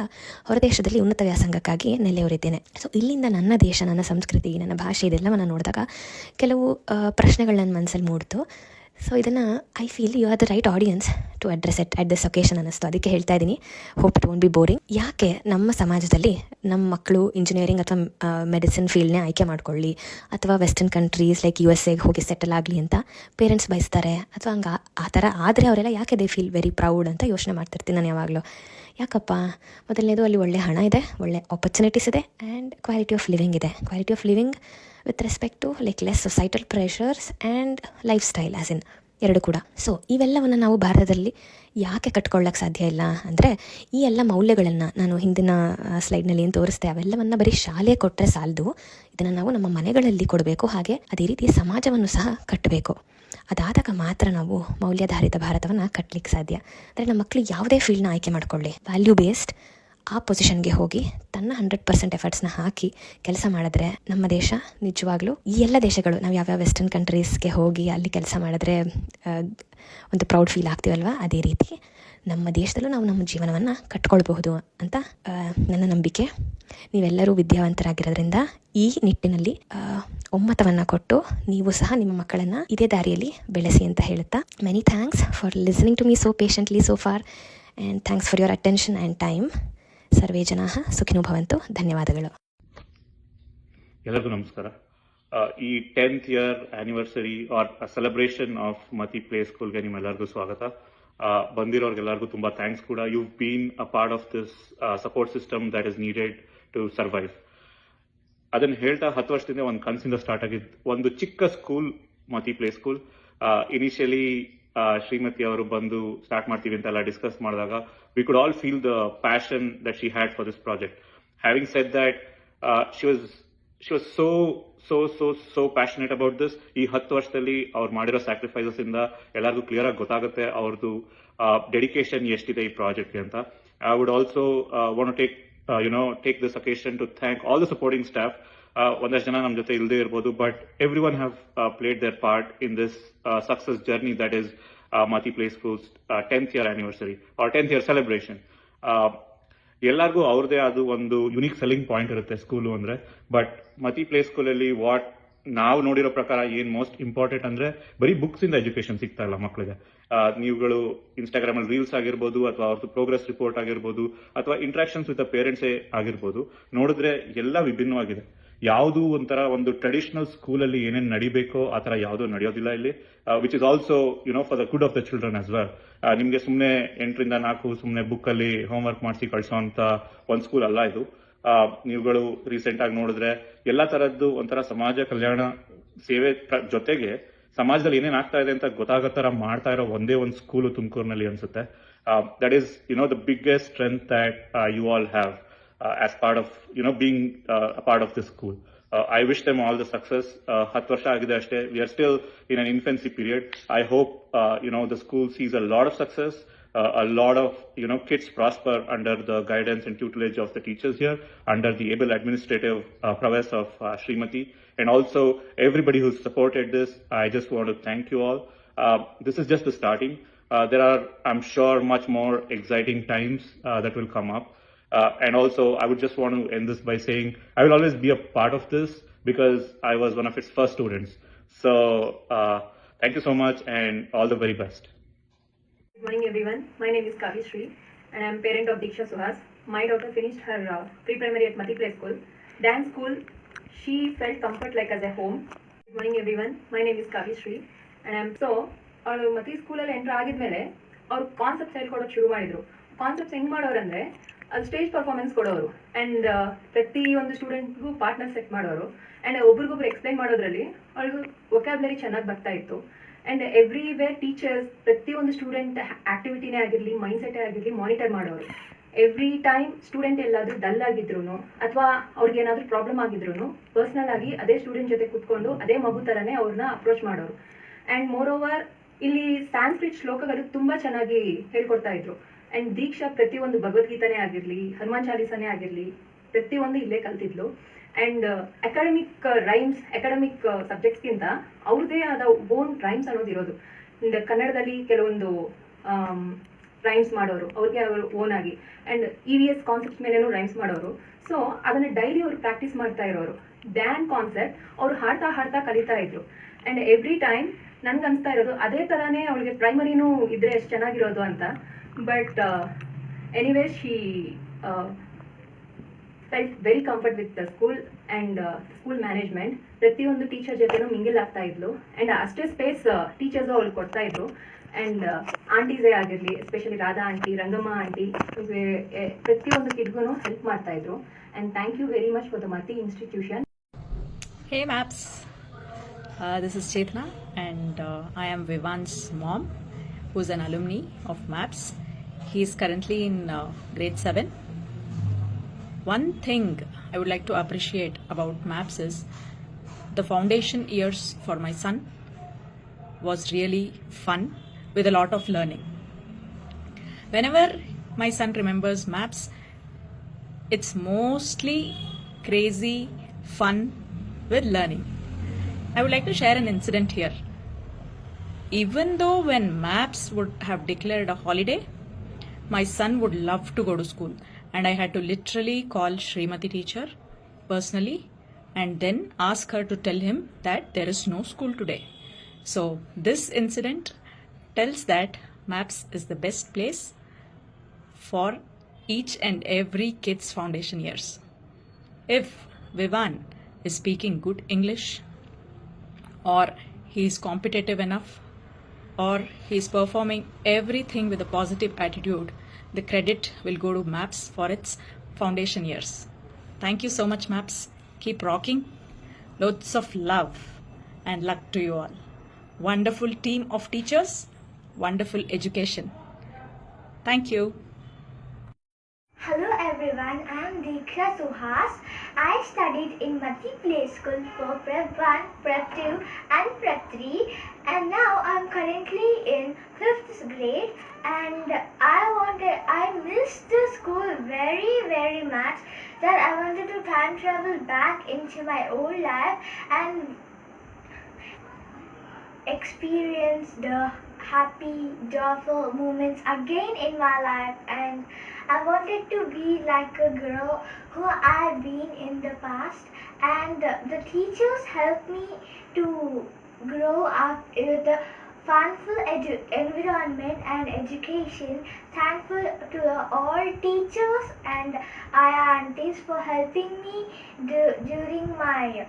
ಹೊರದೇಶದಲ್ಲಿ ಉನ್ನತ ವ್ಯಾಸಂಗಕ್ಕಾಗಿ ನೆಲೆಯೂರಿದ್ದೇನೆ. ಸೊ ಇಲ್ಲಿಂದ ನನ್ನ ದೇಶ, ನನ್ನ ಸಂಸ್ಕೃತಿ, ನನ್ನ ಭಾಷೆ ಇದೆಲ್ಲವನ್ನು ನೋಡಿದಾಗ ಕೆಲವು ಪ್ರಶ್ನೆಗಳು ನನ್ನ ಮನಸ್ಸಲ್ಲಿ ಮೂಡ್ತು. ಸೊ ಇದನ್ನು I feel you are the right audience to address it at this occasion ಅನ್ನಿಸ್ತು. ಅದಕ್ಕೆ ಹೇಳ್ತಾ ಇದ್ದೀನಿ. Hope it won't be boring. ಯಾಕೆ ನಮ್ಮ ಸಮಾಜದಲ್ಲಿ ನಮ್ಮ ಮಕ್ಕಳು ಇಂಜಿನಿಯರಿಂಗ್ ಅಥವಾ ಮೆಡಿಸಿನ್ ಫೀಲ್ಡ್ನೇ ಆಯ್ಕೆ ಮಾಡ್ಕೊಳ್ಳಿ, ಅಥವಾ ವೆಸ್ಟರ್ನ್ ಕಂಟ್ರೀಸ್ ಲೈಕ್ USA ಹೋಗಿ ಸೆಟಲ್ ಆಗಲಿ ಅಂತ ಪೇರೆಂಟ್ಸ್ ಬಯಸ್ತಾರೆ, ಅಥವಾ ಹಂಗೆ ಆ ಥರ ಆದರೆ ಅವರೆಲ್ಲ ಯಾಕೆ ದೇ ಫೀಲ್ ವೆರಿ ಪ್ರೌಡ್ ಅಂತ ಯೋಚನೆ ಮಾಡ್ತಿರ್ತೀನಿ ನಾನು ಯಾವಾಗಲೂ. ಯಾಕಪ್ಪ? ಮೊದಲನೇದು ಅಲ್ಲಿ ಒಳ್ಳೆ ಹಣ ಇದೆ, ಒಳ್ಳೆ ಆಪರ್ಚುನಿಟೀಸ್ ಇದೆ, ಆ್ಯಂಡ್ ಕ್ವಾಲಿಟಿ ಆಫ್ ಲಿವಿಂಗ್ ಇದೆ. Quality of living with respect to like less societal pressures and lifestyle as in ಎರಡು ಕೂಡ. ಸೊ ಇವೆಲ್ಲವನ್ನು ನಾವು ಭಾರತದಲ್ಲಿ ಯಾಕೆ ಕಟ್ಕೊಳ್ಳೋಕ್ಕೆ ಸಾಧ್ಯ ಇಲ್ಲ ಅಂದರೆ, ಈ ಎಲ್ಲ ಮೌಲ್ಯಗಳನ್ನು ನಾನು ಹಿಂದಿನ ಸ್ಲೈಡ್ನಲ್ಲಿ ಏನು ತೋರಿಸ್ದೆ ಅವೆಲ್ಲವನ್ನು ಬರೀ ಶಾಲೆ ಕೊಟ್ಟರೆ ಸಾಲದು. ಇದನ್ನು ನಾವು ನಮ್ಮ ಮನೆಗಳಲ್ಲಿ ಕೊಡಬೇಕು, ಹಾಗೆ ಅದೇ ರೀತಿ ಸಮಾಜವನ್ನು ಸಹ ಕಟ್ಟಬೇಕು. ಅದಾದಾಗ ಮಾತ್ರ ನಾವು ಮೌಲ್ಯಾಧಾರಿತ ಭಾರತವನ್ನು ಕಟ್ಟಲಿಕ್ಕೆ ಸಾಧ್ಯ. ಅಂದರೆ ನಮ್ಮ ಮಕ್ಕಳು ಯಾವುದೇ ಫೀಲ್ಡ್ನ ಆಯ್ಕೆ ಮಾಡಿಕೊಳ್ಳಿ, ವ್ಯಾಲ್ಯೂ ಬೇಸ್ಡ್ ಆ ಪೊಸಿಷನ್ಗೆ ಹೋಗಿ ತನ್ನ 100% ಎಫರ್ಟ್ಸ್ನ ಹಾಕಿ ಕೆಲಸ ಮಾಡಿದ್ರೆ ನಮ್ಮ ದೇಶ ನಿಜವಾಗ್ಲೂ ಈ ಎಲ್ಲ ದೇಶಗಳು, ನಾವು ಯಾವ್ಯಾವ ವೆಸ್ಟರ್ನ್ ಕಂಟ್ರೀಸ್ಗೆ ಹೋಗಿ ಅಲ್ಲಿ ಕೆಲಸ ಮಾಡಿದ್ರೆ ಒಂದು ಪ್ರೌಡ್ ಫೀಲ್ ಆಗ್ತೀವಲ್ವ, ಅದೇ ರೀತಿ ನಮ್ಮ ದೇಶದಲ್ಲೂ ನಾವು ನಮ್ಮ ಜೀವನವನ್ನು ಕಟ್ಕೊಳ್ಬಹುದು ಅಂತ ನನ್ನ ನಂಬಿಕೆ. ನೀವೆಲ್ಲರೂ ವಿದ್ಯಾವಂತರಾಗಿರೋದ್ರಿಂದ ಈ ನಿಟ್ಟಿನಲ್ಲಿ ಒಮ್ಮತವನ್ನು ಕೊಟ್ಟು ನೀವು ಸಹ ನಿಮ್ಮ ಮಕ್ಕಳನ್ನು ಇದೇ ದಾರಿಯಲ್ಲಿ ಬೆಳೆಸಿ ಅಂತ ಹೇಳುತ್ತಾ, many thanks for listening to me so patiently so far, and thanks for your attention and time. ಸರ್ವೇ ಜನಾಃ ಸುಖಿನೋ ಭವಂತು. ಧನ್ಯವಾದಗಳು. ಎಲ್ಲರಿಗೂ ನಮಸ್ಕಾರ. ಈ 10th year anniversary or celebration of Mathi play ಸ್ಕೂಲ್ಗೆ ನಿಮ್ಮೆಲ್ಲರಿಗೂ ಸ್ವಾಗತ. ಬಂದಿರೋರ್ಗೆಲ್ಲರಿಗೂ ತುಂಬಾ ಥ್ಯಾಂಕ್ಸ್ ಕೂಡ. You been a part of this support system that is needed to survive. ಅದನ್ನು ಹೇಳ್ತಾ 10 ವರ್ಷದಿಂದ ಒಂದು ಕನಸಿಂದ ಸ್ಟಾರ್ಟ್ ಆಗಿದ್ದು ಒಂದು ಚಿಕ್ಕ ಸ್ಕೂಲ್, ಮತಿ ಪ್ಲೇ ಸ್ಕೂಲ್. ಇನಿಷಿಯಲಿ ಶ್ರೀಮತಿ ಅವರು ಬಂದು ಸ್ಟಾರ್ಟ್ ಮಾಡ್ತೀವಿ ಅಂತೆಲ್ಲ ಡಿಸ್ಕಸ್ ಮಾಡಿದಾಗ we could all feel the passion that she had for this project. Having said that, she was so passionate about this. ಈ 10 ವರ್ಷದಲ್ಲಿ ಅವ್ರು ಮಾಡಿರೋ ಸ್ಯಾಕ್ರಿಫೈಸಸ್ ಇಂದ ಎಲ್ಲರಿಗೂ ಕ್ಲಿಯರ್ ಆಗಿ ಗೊತ್ತಾಗುತ್ತೆ ಅವ್ರದ್ದು ಡೆಡಿಕೇಶನ್ ಎಷ್ಟಿದೆ ಈ ಪ್ರಾಜೆಕ್ಟ್ಗೆ ಅಂತ. I would also want to take this occasion to thank all the supporting staff. ಒಂದಷ್ಟು ಜನ ನಮ್ಮ ಜೊತೆ ಇಲ್ಲದೆ ಇರ್ಬೋದು, but every one have played their part in this success journey that is Mathi play schools 10th year anniversary or 10th year celebration. ಎಲ್ಲರಿಗೂ ಅವ್ರದೇ ಆದ ಒಂದು ಯುನಿಕ್ ಸೆಲ್ಲಿಂಗ್ ಪಾಯಿಂಟ್ ಇರುತ್ತೆ ಸ್ಕೂಲು ಅಂದ್ರೆ. ಬಟ್ ಮತಿ ಪ್ಲೇ ಸ್ಕೂಲಲ್ಲಿ ವಾಟ್ ನಾವು ನೋಡಿರೋ ಪ್ರಕಾರ ಏನ್ ಮೋಸ್ಟ್ ಇಂಪಾರ್ಟೆಂಟ್ ಅಂದ್ರೆ, ಬರೀ ಬುಕ್ಸ್ ಇಂದ ಎಜುಕೇಶನ್ ಸಿಗ್ತಾ ಇಲ್ಲ ಮಕ್ಕಳಿಗೆ. ನೀವುಗಳು ಇನ್ಸ್ಟಾಗ್ರಾಮ್ ಅಲ್ಲಿ ರೀಲ್ಸ್ ಆಗಿರ್ಬೋದು, ಅಥವಾ ಅವ್ರದ್ದು ಪ್ರೋಗ್ರೆಸ್ ರಿಪೋರ್ಟ್ ಆಗಿರ್ಬೋದು, ಅಥವಾ ಇಂಟ್ರಾಕ್ಷನ್ಸ್ ವಿತ್ ಪೇರೆಂಟ್ಸೇ ಆಗಿರ್ಬೋದು, ನೋಡಿದ್ರೆ ಎಲ್ಲ ವಿಭಿನ್ನವಾಗಿದೆ. ಯಾವುದು ಒಂಥರ ಒಂದು ಟ್ರೆಡಿಷನಲ್ ಸ್ಕೂಲಲ್ಲಿ ಏನೇನು ನಡಿಬೇಕೋ ಆ ಥರ ಯಾವುದೂ ನಡೆಯೋದಿಲ್ಲ ಇಲ್ಲಿ, which is also for the good of the children as well. ನಿಮಗೆ ಸುಮ್ಮನೆ 8 ರಿಂದ 4 ಸುಮ್ಮನೆ ಬುಕ್ಕಲ್ಲಿ ಹೋಮ್ವರ್ಕ್ ಮಾಡಿಸಿ ಕಳಿಸೋ ಅಂತ ಒಂದು ಸ್ಕೂಲ್ ಅಲ್ಲ ಇದು. ನೀವುಗಳು ರೀಸೆಂಟ್ ಆಗಿ ನೋಡಿದ್ರೆ ಎಲ್ಲ ತರದ್ದು ಒಂಥರ ಸಮಾಜ ಕಲ್ಯಾಣ ಸೇವೆ ಜೊತೆಗೆ ಸಮಾಜದಲ್ಲಿ ಏನೇನ್ ಆಗ್ತಾ ಇದೆ ಅಂತ ಗೊತ್ತಾಗೋ ತರ ಮಾಡ್ತಾ ಇರೋ ಒಂದೇ ಒಂದು ಸ್ಕೂಲು ತುಮಕೂರಿನಲ್ಲಿ ಅನ್ಸುತ್ತೆ. That is the biggest strength that you all have as part of being a part of this school. I wish them all the success. 10 ವರ್ಷ ಆಗಿದೆ ಅಷ್ಟೇ. We are still in an infancy period. I hope, the school sees a lot of success, a lot of, kids prosper under the guidance and tutelage of the teachers here, under the able administrative prowess of Srimati. And also everybody who's supported this, I just want to thank you all. This is just the starting. There are, I'm sure, much more exciting times that will come up. And also, I would just want to end this by saying I will always be a part of this because I was one of its first students. So, thank you so much and all the very best. Good morning, everyone. My name is Kavi Sri, and I am parent of Diksha Suhas. My daughter finished her pre-primary at Mati Play School. Dance school, she felt comfort like as a home. Good morning, everyone. My name is Kavi Sri, and I am ಅವಳು ಮತಿ ಸ್ಕೂಲಲ್ಲಿ entry ಆಗಿದ್ಮೇಲೆ ಅವ್ರು concepts ಹೇಳ್ಕೊಡೋಕೆ ಶುರು ಮಾಡಿದ್ರು. Concepts ಹೆಂಗೆ ಮಾಡೋರು ಅಂದರೆ ಅದು ಸ್ಟೇಜ್ ಪರ್ಫಾರ್ಮೆನ್ಸ್ ಕೊಡೋರು ಆ್ಯಂಡ್ ಪ್ರತಿ ಒಂದು ಸ್ಟೂಡೆಂಟ್ಗೂ ಪಾರ್ಟ್ನರ್ ಸೆಟ್ ಮಾಡೋರು ಆ್ಯಂಡ್ ಒಬ್ರಿಗೊಬ್ರು ಎಕ್ಸ್ಪ್ಲೈನ್ ಮಾಡೋದ್ರಲ್ಲಿ ಅವಳಿಗೂ ವೊಕ್ಯಾಬ್ಲರಿ ಚೆನ್ನಾಗಿ ಬರ್ತಾ ಇತ್ತು. ಆ್ಯಂಡ್ ಎವ್ರಿವೇರ್ ಟೀಚರ್ಸ್ ಪ್ರತಿಯೊಂದು ಸ್ಟೂಡೆಂಟ್ ಆಕ್ಟಿವಿಟಿನೇ ಆಗಿರಲಿ ಮೈಂಡ್ಸೆಟ್ಟೇ ಆಗಿರಲಿ ಮಾನಿಟರ್ ಮಾಡೋರು. ಎವ್ರಿ ಟೈಮ್ ಸ್ಟೂಡೆಂಟ್ ಎಲ್ಲಾದರೂ ಡಲ್ ಆಗಿದ್ರು ಅಥವಾ ಅವ್ರಿಗೆ ಏನಾದರೂ ಪ್ರಾಬ್ಲಮ್ ಆಗಿದ್ರು ಪರ್ಸ್ನಲ್ ಆಗಿ ಅದೇ ಸ್ಟೂಡೆಂಟ್ ಜೊತೆ ಕೂತ್ಕೊಂಡು ಅದೇ ಮಗು ಥರನೇ ಅವ್ರನ್ನ ಅಪ್ರೋಚ್ ಮಾಡೋರು. ಆ್ಯಂಡ್ ಮೋರ್ ಓವರ್ ಇಲ್ಲಿ ಸಾಂಸ್ಕ್ರಿಟ್ ಶ್ಲೋಕಗಳು ತುಂಬ ಚೆನ್ನಾಗಿ ಹೇಳ್ಕೊಡ್ತಾ ಇದ್ರು. ಆ್ಯಂಡ್ ದೀಕ್ಷಾ ಪ್ರತಿಯೊಂದು ಭಗವದ್ಗೀತಾನೇ ಆಗಿರಲಿ ಹನುಮಾನ್ ಚಾಲೀಸಾನೇ ಆಗಿರಲಿ ಪ್ರತಿಯೊಂದು ಇಲ್ಲೇ ಕಲ್ತಿದ್ಲು. ಆ್ಯಂಡ್ ಅಕಾಡೆಮಿಕ್ ರೈಮ್ಸ್ ಅಕಾಡೆಮಿಕ್ ಸಬ್ಜೆಕ್ಟ್ಸ್ಗಿಂತ ಅವ್ರದ್ದೇ ಆದ ಓನ್ ರೈಮ್ಸ್ ಅನ್ನೋದಿರೋದು. ಕನ್ನಡದಲ್ಲಿ ಕೆಲವೊಂದು ರೈಮ್ಸ್ ಮಾಡೋರು ಅವ್ರಿಗೆ ಅವರು ಓನ್ ಆಗಿ ಆ್ಯಂಡ್ EVS ಕಾನ್ಸೆಪ್ಟ್ ಮೇಲೇನೂ ರೈಮ್ಸ್ ಮಾಡೋರು. ಸೊ ಅದನ್ನು ಡೈಲಿ ಅವ್ರು ಪ್ರಾಕ್ಟೀಸ್ ಮಾಡ್ತಾ ಇರೋರು. ಡ್ಯಾನ್ ಕಾನ್ಸೆಪ್ಟ್ ಅವ್ರು ಹಾಡ್ತಾ ಕಲಿತಾ ಇದ್ರು. ಆ್ಯಂಡ್ ಎವ್ರಿ ಟೈಮ್ ನನ್ಗೆ ಅನಿಸ್ತಾ ಇರೋದು ಅದೇ ಥರನೇ ಅವಳಿಗೆ ಪ್ರೈಮರಿನೂ ಇದ್ರೆ ಎಷ್ಟು ಚೆನ್ನಾಗಿರೋದು ಅಂತ. But anyways she felt very comfort with the school and school management. ಪ್ರತಿಯೊಂದು ಟೀಚರ್ ಜೊತೆನೂ ಮಿಂಗಲ್ ಆಗ್ತಾ ಇದ್ಲು ಆ್ಯಂಡ್ ಅಷ್ಟೇ ಸ್ಪೇಸ್ ಟೀಚರ್ಸು ಅವ್ಳಿಗೆ ಕೊಡ್ತಾ ಇದ್ರು. ಆ್ಯಂಡ್ ಆಂಟೀಸೇ ಆಗಿರಲಿ especially Radha aunty Rangamma aunty ಪ್ರತಿಯೊಂದು ಕಿಡ್ಗೂ ಹೆಲ್ಪ್ ಮಾಡ್ತಾ ಇದ್ರು. And thank you very much for the Mati institution. Hey Maps, this is Chetna and I am Vivan's mom who is an alumni of Maps. He is currently in grade 7. One thing I would like to appreciate about Maps is the foundation years for my son was really fun with a lot of learning. Whenever my son remembers Maps, it's mostly crazy fun with learning. I would like to share an incident here. Even though when Maps would have declared a holiday, my son would love to go to school and I had to literally call Srimati teacher personally and then ask her to tell him that there is no school today. So this incident tells that Maps is the best place for each and every kid's foundation years. If Vivan is speaking good English or he is competitive enough or he is performing everything with a positive attitude, the credit will go to Maps for its foundation years. Thank you so much Maps. Keep rocking. Loads of love and luck to you all. Wonderful team of teachers, wonderful education. Thank you. Hello everyone, I am Diksha Suhas. I studied in Mati Play School for Prep 1, Prep 2 and Prep 3 and now I am currently in 5th grade and I missed the school very much that I wanted to time travel back into my old life and experience the happy, joyful moments again in my life. And I wanted to be like a girl who I've been in the past, and the teachers helped me to grow up with the funful environment and education. Thankful to all teachers and aunties for helping me during my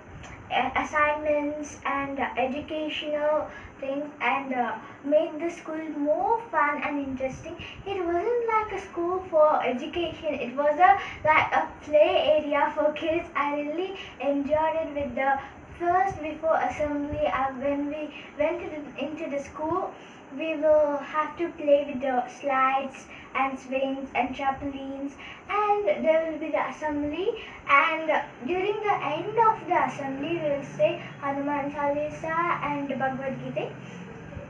assignments and educational things and made the school more fun and interesting. It wasn't like a school for education, it was like a play area for kids. I really enjoyed it with the first before assembly when we went into the school. we will have to play with the slides and swings and trampolines, and there will be the assembly, and during the end of the assembly we will say Hanuman Chalisa and Bhagavad Gita.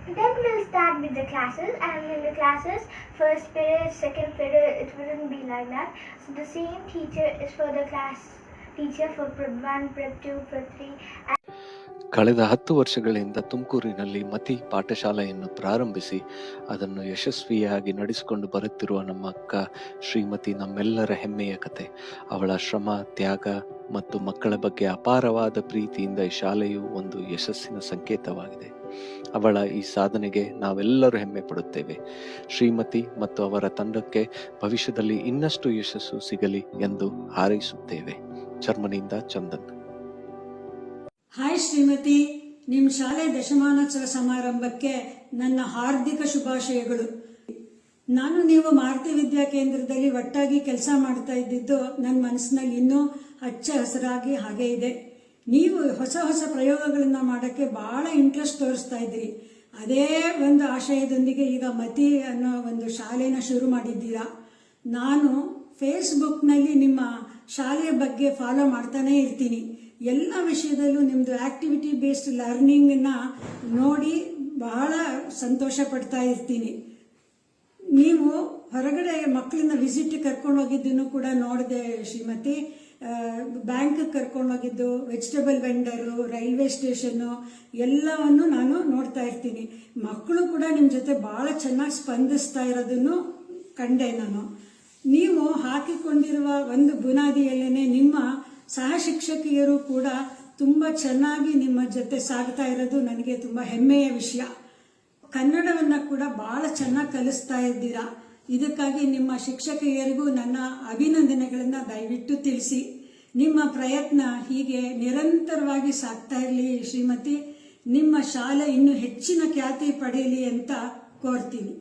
Then we'll start with the classes, and in the classes, first period, second period, it wouldn't be like that. So the same teacher is for the class teacher for Prep 1, Prep 2, Prep 3. ಕಳೆದ 10 ವರ್ಷಗಳಿಂದ ತುಮಕೂರಿನಲ್ಲಿ ಮತಿ ಪಾಠಶಾಲೆಯನ್ನು ಪ್ರಾರಂಭಿಸಿ ಅದನ್ನು ಯಶಸ್ವಿಯಾಗಿ ನಡೆಸಿಕೊಂಡು ಬರುತ್ತಿರುವ ನಮ್ಮ ಅಕ್ಕ ಶ್ರೀಮತಿ ನಮ್ಮೆಲ್ಲರ ಹೆಮ್ಮೆಯ ಕತೆ. ಅವಳ ಶ್ರಮ, ತ್ಯಾಗ ಮತ್ತು ಮಕ್ಕಳ ಬಗ್ಗೆ ಅಪಾರವಾದ ಪ್ರೀತಿಯಿಂದ ಈ ಶಾಲೆಯು ಒಂದು ಯಶಸ್ಸಿನ ಸಂಕೇತವಾಗಿದೆ. ಅವಳ ಈ ಸಾಧನೆಗೆ ನಾವೆಲ್ಲರೂ ಹೆಮ್ಮೆ ಪಡುತ್ತೇವೆ. ಶ್ರೀಮತಿ ಮತ್ತು ಅವರ ತಂಡಕ್ಕೆ ಭವಿಷ್ಯದಲ್ಲಿ ಇನ್ನಷ್ಟು ಯಶಸ್ಸು ಸಿಗಲಿ ಎಂದು ಹಾರೈಸುತ್ತೇವೆ. ಜರ್ಮನಿಯಿಂದ ಚಂದನ್. ಹಾಯ್ ಶ್ರೀಮತಿ, ನಿಮ್ಮ ಶಾಲೆ ದಶಮಾನೋತ್ಸವ ಸಮಾರಂಭಕ್ಕೆ ನನ್ನ ಹಾರ್ದಿಕ ಶುಭಾಶಯಗಳು. ನಾನು ನೀವು ಮಾರುತಿ ವಿದ್ಯಾ ಕೇಂದ್ರದಲ್ಲಿ ಒಟ್ಟಾಗಿ ಕೆಲಸ ಮಾಡ್ತಾ ಇದ್ದಿದ್ದು ನನ್ನ ಮನಸ್ಸಿನಲ್ಲಿ ಇನ್ನೂ ಹಚ್ಚ ಹಸಿರಾಗಿ ಹಾಗೆ ಇದೆ. ನೀವು ಹೊಸ ಹೊಸ ಪ್ರಯೋಗಗಳನ್ನು ಮಾಡೋಕ್ಕೆ ಬಹಳ ಇಂಟ್ರೆಸ್ಟ್ ತೋರಿಸ್ತಾ ಇದ್ರಿ. ಅದೇ ಒಂದು ಆಶಯದೊಂದಿಗೆ ಈಗ ಮತಿ ಅನ್ನೋ ಒಂದು ಶಾಲೆನ ಶುರು ಮಾಡಿದ್ದೀರಾ. ನಾನು ಫೇಸ್ಬುಕ್ನಲ್ಲಿ ನಿಮ್ಮ ಶಾಲೆಯ ಬಗ್ಗೆ ಫಾಲೋ ಮಾಡ್ತಾನೇ ಇರ್ತೀನಿ. ಎಲ್ಲ ವಿಷಯದಲ್ಲೂ ನಿಮ್ಮದು ಆಕ್ಟಿವಿಟಿ ಬೇಸ್ಡ್ ಲರ್ನಿಂಗನ್ನು ನೋಡಿ ಬಹಳ ಸಂತೋಷ ಪಡ್ತಾ ಇರ್ತೀನಿ. ನೀವು ಹೊರಗಡೆ ಮಕ್ಕಳನ್ನ ವಿಸಿಟ್ ಕರ್ಕೊಂಡೋಗಿದ್ದನ್ನು ಕೂಡ ನೋಡಿದೆ ಶ್ರೀಮತಿ. ಬ್ಯಾಂಕ್ ಕರ್ಕೊಂಡೋಗಿದ್ದು, ವೆಜಿಟೇಬಲ್ ವೆಂಡರು, ರೈಲ್ವೆ ಸ್ಟೇಷನ್ನು ಎಲ್ಲವನ್ನು ನಾನು ನೋಡ್ತಾ ಇರ್ತೀನಿ. ಮಕ್ಕಳು ಕೂಡ ನಿಮ್ಮ ಜೊತೆ ಭಾಳ ಚೆನ್ನಾಗಿ ಸ್ಪಂದಿಸ್ತಾ ಇರೋದನ್ನು ಕಂಡೆ ನಾನು. ನೀವು ಹಾಕಿಕೊಂಡಿರುವ ಒಂದು ಬುನಾದಿಯಲ್ಲೇ ನಿಮ್ಮ ಸಹ ಶಿಕ್ಷಕಿಯರು ಕೂಡ ತುಂಬ ಚೆನ್ನಾಗಿ ನಿಮ್ಮ ಜೊತೆ ಸಾಗ್ತಾ ಇರೋದು ನನಗೆ ತುಂಬ ಹೆಮ್ಮೆಯ ವಿಷಯ. ಕನ್ನಡವನ್ನು ಕೂಡ ಭಾಳ ಚೆನ್ನಾಗಿ ಕಲಿಸ್ತಾ ಇದ್ದೀರಾ. ಇದಕ್ಕಾಗಿ ನಿಮ್ಮ ಶಿಕ್ಷಕಿಯರಿಗೂ ನನ್ನ ಅಭಿನಂದನೆಗಳನ್ನು ದಯವಿಟ್ಟು ತಿಳಿಸಿ. ನಿಮ್ಮ ಪ್ರಯತ್ನ ಹೀಗೆ ನಿರಂತರವಾಗಿ ಸಾಗ್ತಾ ಇರಲಿ ಶ್ರೀಮತಿ. ನಿಮ್ಮ ಶಾಲೆ ಇನ್ನೂ ಹೆಚ್ಚಿನ ಖ್ಯಾತಿ ಪಡೆಯಲಿ ಅಂತ ಕೋರ್ತೀನಿ.